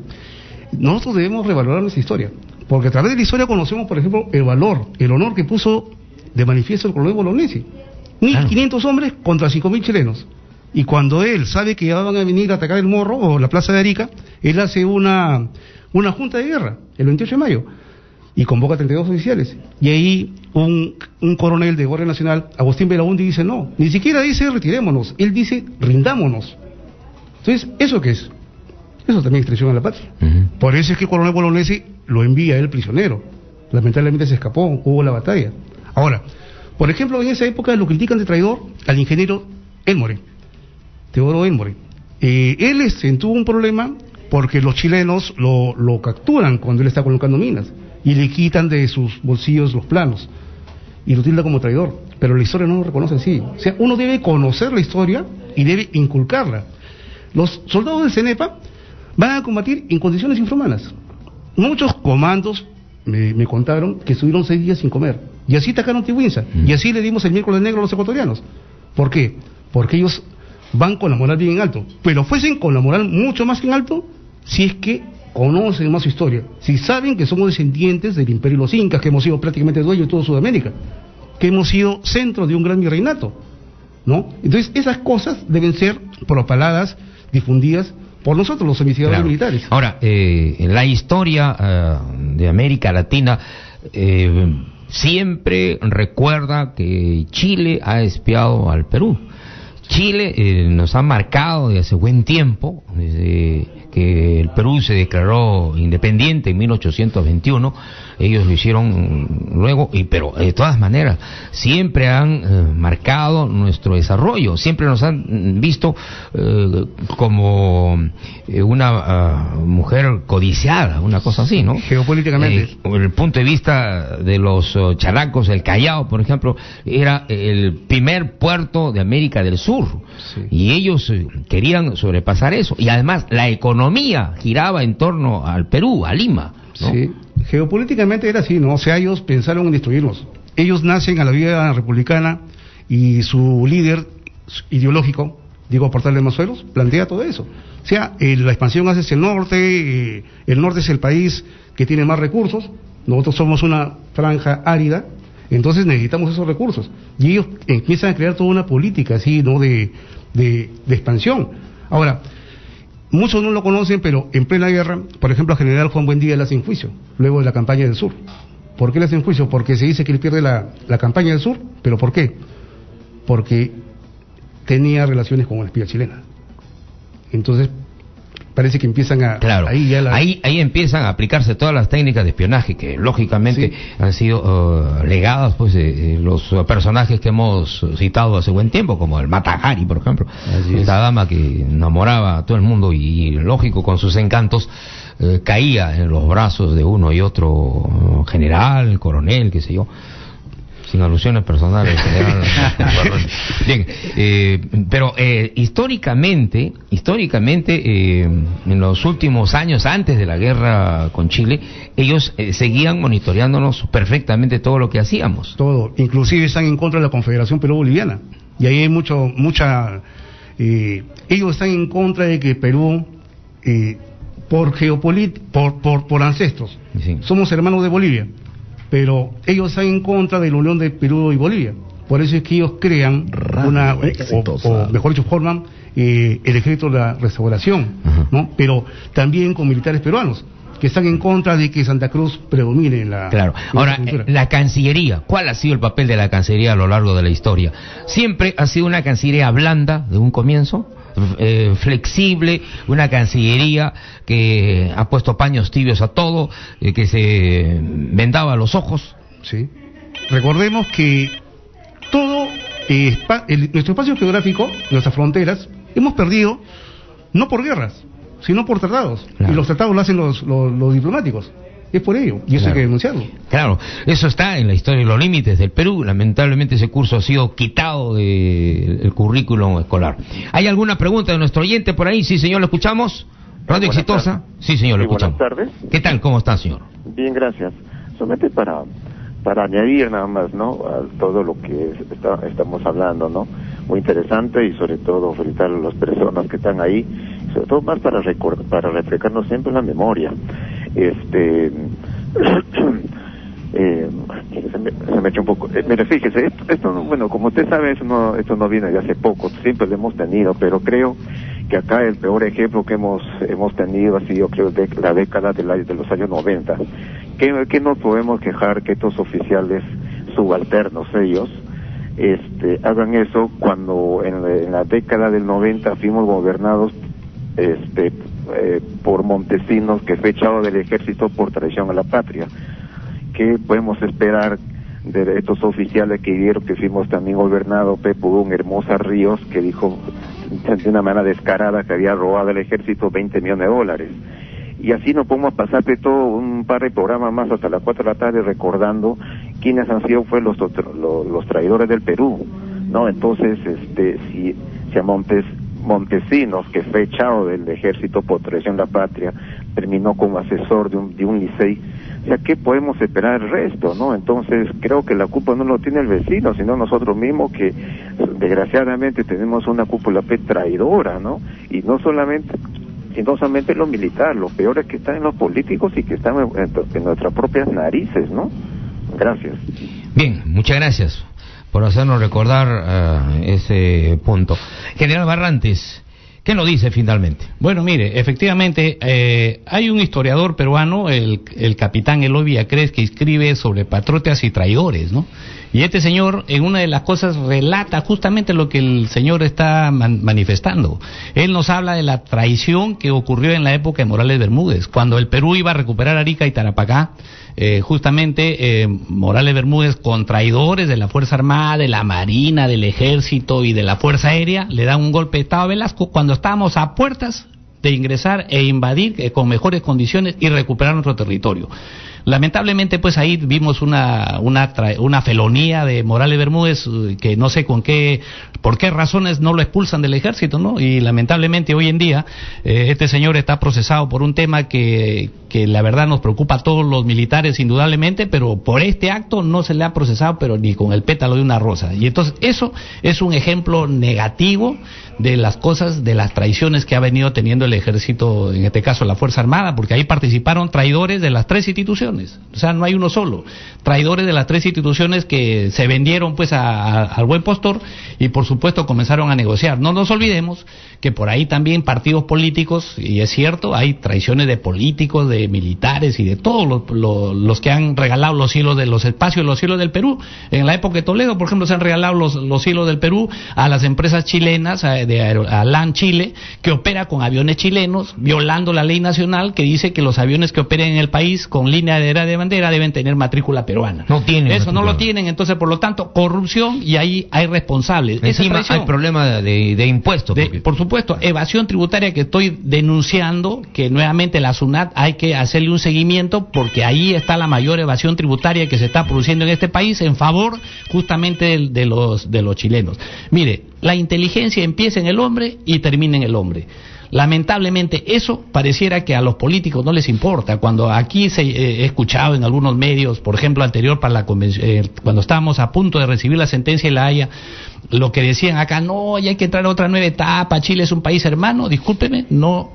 nosotros debemos revalorar nuestra historia. Porque a través de la historia conocemos, por ejemplo, el valor, el honor que puso de manifiesto el coronel Bolognesi. 1.500 hombres contra 5.000 chilenos. Y cuando él sabe que ya van a venir a atacar el Morro o la Plaza de Arica, él hace una junta de guerra, el 28 de mayo, y convoca 32 oficiales. Y ahí un coronel de Guardia Nacional, Agustín Belaúnde, dice no, ni siquiera dice retirémonos, él dice rindámonos. Entonces, ¿eso qué es? Eso también es traición a la patria. Por eso es que el coronel Bolognesi lo envía a él prisionero. Lamentablemente se escapó, hubo la batalla. Ahora, por ejemplo, en esa época lo critican de traidor al ingeniero Elmore, Teodoro Elmore. Él tuvo un problema porque los chilenos lo capturan cuando él está colocando minas y le quitan de sus bolsillos los planos y lo tilda como traidor, pero la historia no lo reconoce así. O sea, uno debe conocer la historia y debe inculcarla. Los soldados del CENEPA van a combatir en condiciones infrahumanas. Muchos comandos me contaron que estuvieron 6 días sin comer, y así atacaron Tihuinza, y así le dimos el miércoles negro a los ecuatorianos. ¿Por qué? Porque ellos van con la moral bien en alto, pero fuesen con la moral mucho más en alto si es que conocen más su historia, si saben que somos descendientes del imperio de los incas, que hemos sido prácticamente dueños de toda Sudamérica, que hemos sido centro de un gran virreinato, ¿no? Entonces esas cosas deben ser propaladas, difundidas por nosotros los investigadores militares. Ahora, la historia de América Latina siempre recuerda que Chile ha espiado al Perú. Chile nos ha marcado desde hace buen tiempo, desde que el Perú se declaró independiente en 1821, ellos lo hicieron luego, pero de todas maneras siempre han marcado nuestro desarrollo, siempre nos han visto como una mujer codiciada, una cosa así, ¿no? Geopolíticamente. Desde el punto de vista de los characos, el Callao, por ejemplo, era el primer puerto de América del Sur, y ellos querían sobrepasar eso, y además la economía giraba en torno al Perú, a Lima, ¿no? Sí, geopolíticamente era así, ¿no? O sea, ellos pensaron en destruirnos. Ellos nacen a la vida republicana y su líder ideológico, Diego Portales de Mazuelos, plantea todo eso. O sea, la expansión hacia el norte es el país que tiene más recursos, nosotros somos una franja árida, entonces necesitamos esos recursos. Y ellos empiezan a crear toda una política así, ¿no? de expansión. Ahora, muchos no lo conocen, pero en plena guerra, por ejemplo, al general Juan Buendía le hacen juicio, luego de la campaña del sur. ¿Por qué le hacen juicio? Porque se dice que él pierde la campaña del sur, pero ¿por qué? Porque tenía relaciones con una espía chilena. Entonces, parece que empiezan a... Claro, ahí empiezan a aplicarse todas las técnicas de espionaje que lógicamente han sido legadas pues de los personajes que hemos citado hace buen tiempo, como el Mata Hari, por ejemplo, esta dama que enamoraba a todo el mundo y lógico con sus encantos caía en los brazos de uno y otro general, coronel, qué sé yo, sin alusiones personales. Bien, pero históricamente, en los últimos años, antes de la guerra con Chile, ellos seguían monitoreándonos perfectamente todo lo que hacíamos. Todo, inclusive están en contra de la Confederación Perú-Boliviana, y ahí hay ellos están en contra de que Perú, por ancestros, somos hermanos de Bolivia, pero ellos están en contra de la unión de Perú y Bolivia. Por eso es que ellos crean o mejor dicho, forman el ejército de la restauración, ¿no? Pero también con militares peruanos que están en contra de que Santa Cruz predomine en la... Claro. Ahora, la Cancillería, ¿cuál ha sido el papel de la Cancillería a lo largo de la historia? Siempre ha sido una Cancillería blanda de un comienzo, flexible, una Cancillería que ha puesto paños tibios a todo, que se vendaba los ojos. Sí. Recordemos que todo nuestro espacio geográfico, nuestras fronteras, hemos perdido no por guerras, sino por tratados. Claro. Y los tratados lo hacen los diplomáticos. Es por ello, y eso hay que denunciarlo. Claro, eso está en la historia de los límites del Perú. Lamentablemente ese curso ha sido quitado del currículum escolar. ¿Hay alguna pregunta de nuestro oyente por ahí? Sí, señor, ¿lo escuchamos? Radio Exitosa. Sí, señor, lo escuchamos. Buenas tardes. ¿Qué tal? ¿Cómo está, señor? Bien, gracias. Solamente para añadir nada más, ¿no?, a todo lo que estamos hablando, ¿no? Muy interesante, y sobre todo felicitar a las personas que están ahí, sobre todo más para refrescarnos siempre la memoria. Se me echa un poco. Mire, fíjese, esto, bueno, como usted sabe, esto no viene de hace poco, siempre lo hemos tenido, pero creo que acá el peor ejemplo que hemos tenido ha sido, creo, de la década de los años 90. Que no podemos quejar que estos oficiales subalternos, ellos, hagan eso cuando en la década del 90 fuimos gobernados por Montesinos, que fue echado del ejército por traición a la patria. ¿Qué podemos esperar de estos oficiales que vieron que fuimos también gobernados por un Hermosa Ríos, que dijo de una manera descarada que había robado al ejército 20 millones de dólares? Y así no podemos pasar de todo un par de programas más hasta las 4 de la tarde recordando quiénes han sido los traidores del Perú, ¿no? Entonces, si a Montesinos, que fue echado del ejército por traición a la patria, terminó como asesor de un licey, o sea, ¿qué podemos esperar del resto, no? Entonces, creo que la culpa no lo tiene el vecino, sino nosotros mismos, que desgraciadamente tenemos una cúpula traidora, ¿no? Y no solamente los militares, lo peor es que están en los políticos y que están en nuestras propias narices, ¿no? Gracias. Bien, muchas gracias por hacernos recordar ese punto. General Barrantes, ¿qué nos dice finalmente? Bueno, mire, efectivamente, hay un historiador peruano, el capitán Eloy Villacrés, que escribe sobre patriotas y traidores, ¿no? Y este señor, en una de las cosas, relata justamente lo que el señor está manifestando. Él nos habla de la traición que ocurrió en la época de Morales Bermúdez, cuando el Perú iba a recuperar Arica y Tarapacá. Justamente Morales Bermúdez, con traidores de la Fuerza Armada, de la Marina, del Ejército y de la Fuerza Aérea, le dan un golpe de Estado a Velasco cuando estábamos a puertas de ingresar e invadir con mejores condiciones y recuperar nuestro territorio. Lamentablemente, pues ahí vimos una felonía de Morales Bermúdez, que no sé por qué razones no lo expulsan del ejército, ¿no? Y lamentablemente hoy en día este señor está procesado por un tema que la verdad nos preocupa a todos los militares indudablemente, pero por este acto no se le ha procesado, pero ni con el pétalo de una rosa. Y entonces eso es un ejemplo negativo de las cosas, de las traiciones que ha venido teniendo el ejército, en este caso la Fuerza Armada, porque ahí participaron traidores de las 3 instituciones. O sea, no hay uno solo. Traidores de las 3 instituciones que se vendieron pues al buen postor y por supuesto comenzaron a negociar. No nos olvidemos que por ahí también partidos políticos, y es cierto, hay traiciones de políticos, de militares y de todos los que han regalado los hilos de los espacios, los hilos del Perú. En la época de Toledo, por ejemplo, se han regalado los hilos del Perú a las empresas chilenas, a LAN Chile, que opera con aviones chilenos, violando la ley nacional que dice que los aviones que operen en el país con línea de bandera deben tener matrícula peruana. No tienen. Eso no lo tienen, entonces por lo tanto corrupción, y ahí hay responsables. Encima hay problema de impuestos. Por supuesto, evasión tributaria, que estoy denunciando que nuevamente la SUNAT hay que hacerle un seguimiento, porque ahí está la mayor evasión tributaria que se está produciendo en este país en favor justamente de los chilenos. Mire, la inteligencia empieza en el hombre y termina en el hombre. Lamentablemente eso pareciera que a los políticos no les importa. Cuando aquí he escuchado en algunos medios, por ejemplo anterior para la convención, cuando estábamos a punto de recibir la sentencia de La Haya, lo que decían acá, no, ya hay que entrar a otra nueva etapa, Chile es un país hermano. Discúlpeme, no,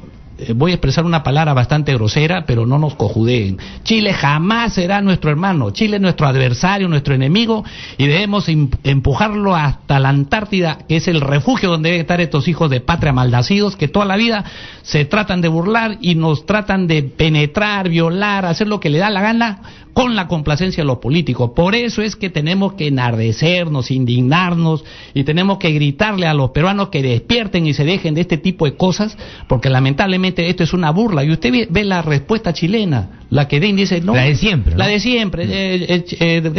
voy a expresar una palabra bastante grosera, pero no nos cojudeen. Chile jamás será nuestro hermano. Chile es nuestro adversario, nuestro enemigo, y debemos empujarlo hasta la Antártida, que es el refugio donde deben estar estos hijos de patria malnacidos, que toda la vida se tratan de burlar y nos tratan de penetrar, violar, hacer lo que le da la gana con la complacencia de los políticos. Por eso es que tenemos que enardecernos, indignarnos, y tenemos que gritarle a los peruanos que despierten y se dejen de este tipo de cosas, porque lamentablemente esto es una burla. Y usted ve la respuesta chilena, la que Den dice, no, la de siempre, ¿no? La de siempre.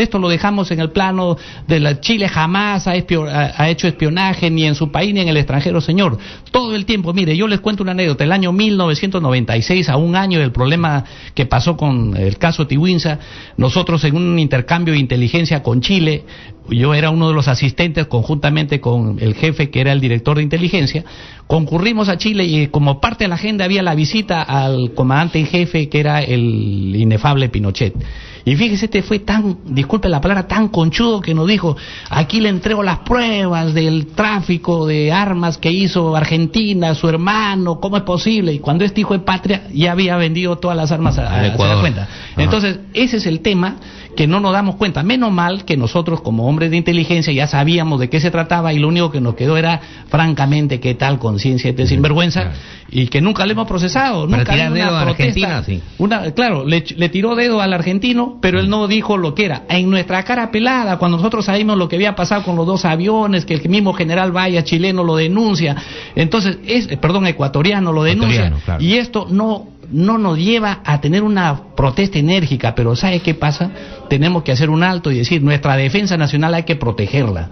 Esto lo dejamos en el plano de la Chile jamás ha hecho espionaje ni en su país ni en el extranjero, señor. Todo el tiempo, mire, yo les cuento una anécdota. El año 1996, a un año del problema que pasó con el caso Tiwinsa, nosotros en un intercambio de inteligencia con Chile, yo era uno de los asistentes conjuntamente con el jefe que era el director de inteligencia, concurrimos a Chile y como parte de la agenda había la visita al comandante en jefe que era el inefable Pinochet. Y fíjese, este fue tan, disculpe la palabra, tan conchudo que nos dijo, aquí le entrego las pruebas del tráfico de armas que hizo Argentina, su hermano, ¿cómo es posible? Y cuando este hijo de patria ya había vendido todas las armas a Ecuador. ¿Se da cuenta? Entonces, ese es el tema que no nos damos cuenta. Menos mal que nosotros como hombres de inteligencia ya sabíamos de qué se trataba y lo único que nos quedó era, francamente, qué tal conciencia de sinvergüenza, y que nunca le hemos procesado. Para nunca tirar dedo a la Argentina, sí. Claro, le tiró dedo al argentino, pero él no dijo lo que era. En nuestra cara pelada, cuando nosotros sabíamos lo que había pasado con los 2 aviones, que el mismo general Valla, chileno, lo denuncia, entonces, ecuatoriano lo denuncia, claro. Y esto no nos lleva a tener una protesta enérgica, pero ¿sabe qué pasa? Tenemos que hacer un alto y decir, nuestra defensa nacional hay que protegerla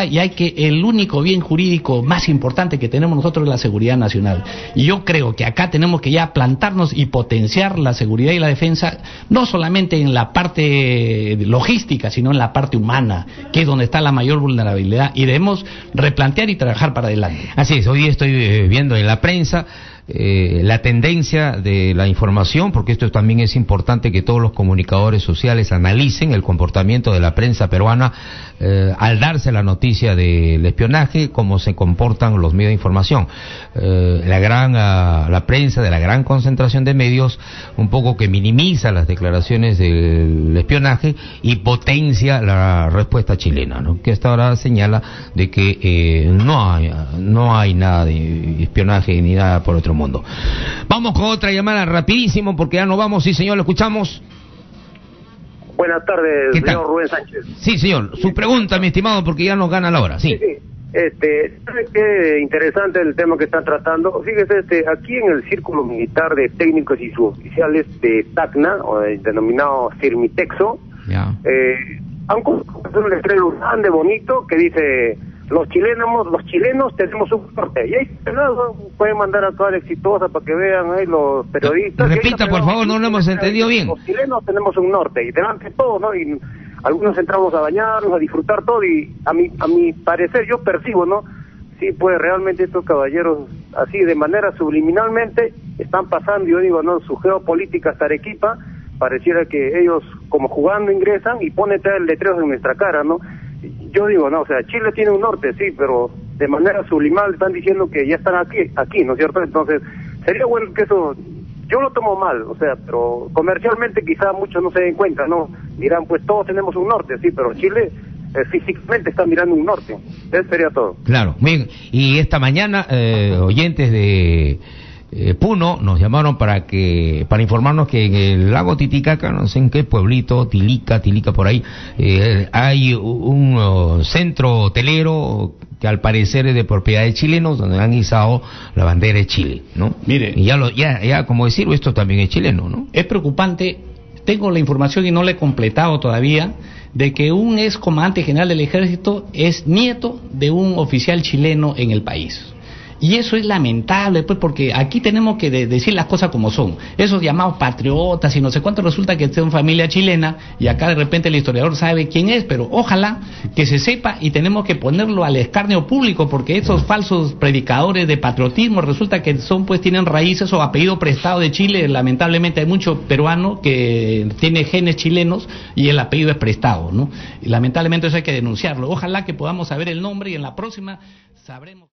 y el único bien jurídico más importante que tenemos nosotros es la seguridad nacional. Y yo creo que acá tenemos que ya plantarnos y potenciar la seguridad y la defensa, no solamente en la parte logística, sino en la parte humana, que es donde está la mayor vulnerabilidad, y debemos replantear y trabajar para adelante. Así es, hoy estoy viendo en la prensa la tendencia de la información, porque esto también es importante que todos los comunicadores sociales analicen el comportamiento de la prensa peruana al darse la noticia del espionaje, cómo se comportan los medios de información. La prensa de la gran concentración de medios un poco que minimiza las declaraciones del espionaje y potencia la respuesta chilena, ¿no? Que hasta ahora señala de que no hay nada de espionaje ni nada por otro mundo. Vamos con otra llamada rapidísimo porque ya nos vamos. Sí, señor, lo escuchamos. Buenas tardes, señor Rubén Sánchez. Sí, señor, su pregunta, mi estimado, porque ya nos gana la hora. Sí. ¿Sabe qué interesante el tema que están tratando? Fíjese, aquí en el Círculo Militar de Técnicos y Suboficiales de Tacna, o denominado Firmitexo, han construido un letrero grande, bonito, que dice: los chilenos tenemos un norte. Y ahí pueden mandar a toda la Exitosa para que vean ahí los periodistas. Repita, por favor, no lo hemos entendido bien. Los chilenos tenemos un norte, y delante de todo, ¿no? Y algunos entramos a bañarnos, a disfrutar todo, y a mi parecer, yo percibo, ¿no? Sí, pues realmente estos caballeros, así de manera subliminalmente, están pasando, yo digo, ¿no? Su geopolítica hasta Arequipa, pareciera que ellos, como jugando, ingresan y ponen el letrero en nuestra cara, ¿no? Yo digo, no, o sea, Chile tiene un norte, sí, pero de manera subliminal están diciendo que ya están aquí, ¿no es cierto? Entonces, sería bueno que eso, yo lo tomo mal, o sea, pero comercialmente quizá muchos no se den cuenta, ¿no? Dirán, pues todos tenemos un norte, sí, pero Chile físicamente está mirando un norte. Eso sería todo. Claro, bien, y esta mañana, oyentes de Puno nos llamaron para informarnos que en el lago Titicaca, no sé en qué pueblito, Tilica por ahí, hay un centro hotelero que al parecer es de propiedad de chilenos, donde han izado la bandera de Chile, ¿no? Mire, y ya como decirlo, esto también es chileno, ¿no? Es preocupante. Tengo la información y no la he completado todavía, de que un ex comandante general del ejército es nieto de un oficial chileno en el país. Y eso es lamentable, pues, porque aquí tenemos que decir las cosas como son. Esos llamados patriotas y no sé cuánto, resulta que son familia chilena, y acá de repente el historiador sabe quién es, pero ojalá que se sepa, y tenemos que ponerlo al escarnio público, porque esos falsos predicadores de patriotismo resulta que tienen raíces o apellido prestado de Chile. Lamentablemente hay mucho peruano que tiene genes chilenos y el apellido es prestado, ¿no? Y lamentablemente eso hay que denunciarlo. Ojalá que podamos saber el nombre y en la próxima sabremos.